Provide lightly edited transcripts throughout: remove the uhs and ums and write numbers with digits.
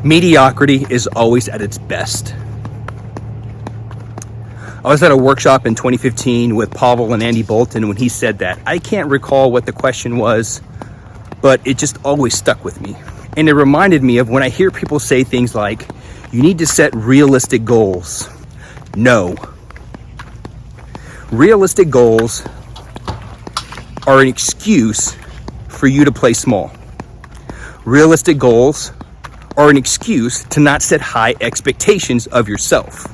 Mediocrity is always at its best. I was at a workshop in 2015 with Pavel and Andy Bolton when he said that. I can't recall what the question was, but it just always stuck with me. And it reminded me of when I hear people say things like, you need to set realistic goals. No. Realistic goals are an excuse for you to play small. Realistic goals are an excuse to not set high expectations of yourself.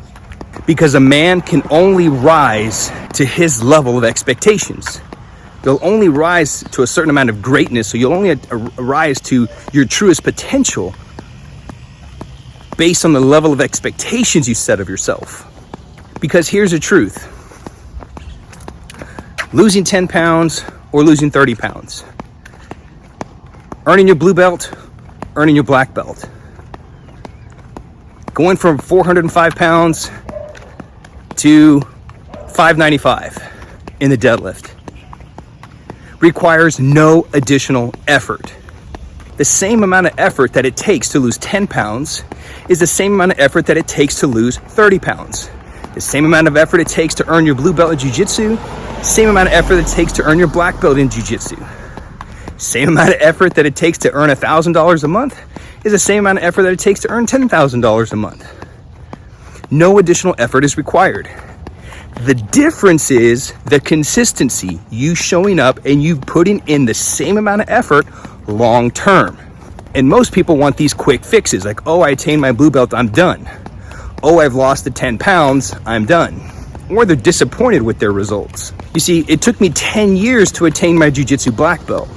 Because a man can only rise to his level of expectations. You'll only rise to a certain amount of greatness, so you'll only rise to your truest potential based on the level of expectations you set of yourself. Because here's the truth. Losing 10 pounds or losing 30 pounds. Earning your blue belt, earning your black belt. Going from 405 pounds to 595 in the deadlift requires no additional effort. The same amount of effort that it takes to lose 10 pounds is the same amount of effort that it takes to lose 30 pounds. The same amount of effort it takes to earn your blue belt in Jiu-Jitsu, same amount of effort it takes to earn your black belt in Jiu-Jitsu. Same amount of effort that it takes to earn $1,000 a month is the same amount of effort that it takes to earn $10,000 a month. No additional effort is required. The difference is the consistency, you showing up and you putting in the same amount of effort long term. And most people want these quick fixes, like, oh, I attained my blue belt, I'm done. Oh, I've lost the 10 pounds, I'm done. Or they're disappointed with their results. You see, it took me 10 years to attain my Jiu-Jitsu black belt.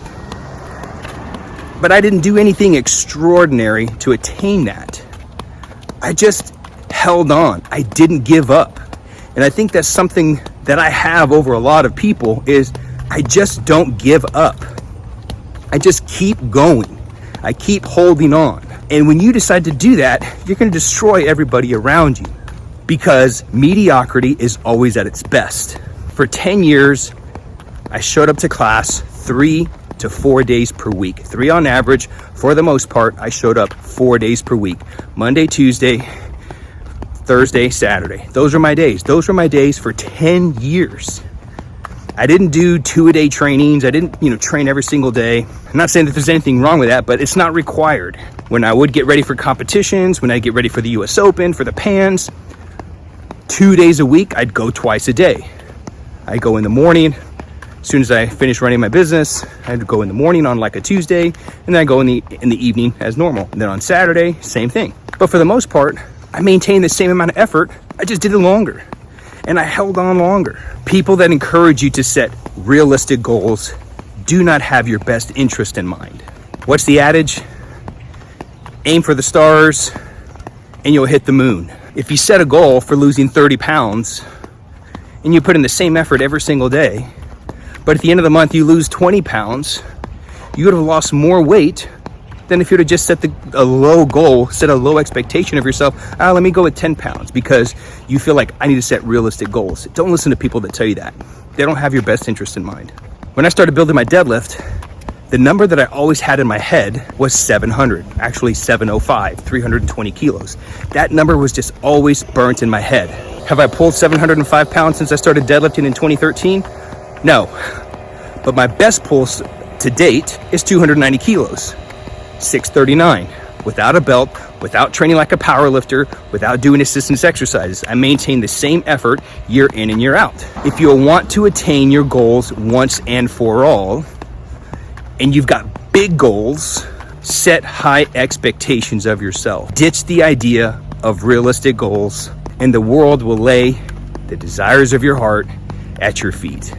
But I didn't do anything extraordinary to attain that. I just held on. I didn't give up. And I think that's something that I have over a lot of people is I just don't give up. I just keep going. I keep holding on. And when you decide to do that, you're going to destroy everybody around you because mediocrity is always at its best. For 10 years, I showed up to class 3 to 4 days per week. 3 on average. For the most part, I showed up 4 days per week. Monday, Tuesday, Thursday, Saturday. Those are my days. Those were my days for 10 years. I didn't do 2-a-day trainings. I didn't, train every single day. I'm not saying that there's anything wrong with that, but it's not required. When I would get ready for competitions, when I get ready for the US Open, for the Pans, 2 days a week, I'd go twice a day. I'd go in the morning. As soon as I finish running my business, I'd go in the morning on like a Tuesday, and then I go in the evening as normal. And then on Saturday, same thing. But for the most part, I maintained the same amount of effort. I just did it longer. And I held on longer. People that encourage you to set realistic goals do not have your best interest in mind. What's the adage? Aim for the stars and you'll hit the moon. If you set a goal for losing 30 pounds and you put in the same effort every single day, but at the end of the month you lose 20 pounds, you would have lost more weight than if you would have just set a low goal, set a low expectation of yourself. Let me go with 10 pounds because you feel like I need to set realistic goals. Don't listen to people that tell you that. They don't have your best interest in mind. When I started building my deadlift, the number that I always had in my head was 700, actually 705, 320 kilos. That number was just always burnt in my head. Have I pulled 705 pounds since I started deadlifting in 2013? No, but my best pull to date is 290 kilos. 639 without a belt, without training like a power lifter, without doing assistance exercises. I maintain the same effort year in and year out. If you want to attain your goals once and for all, and you've got big goals, set high expectations of yourself. Ditch the idea of realistic goals, and the world will lay the desires of your heart at your feet.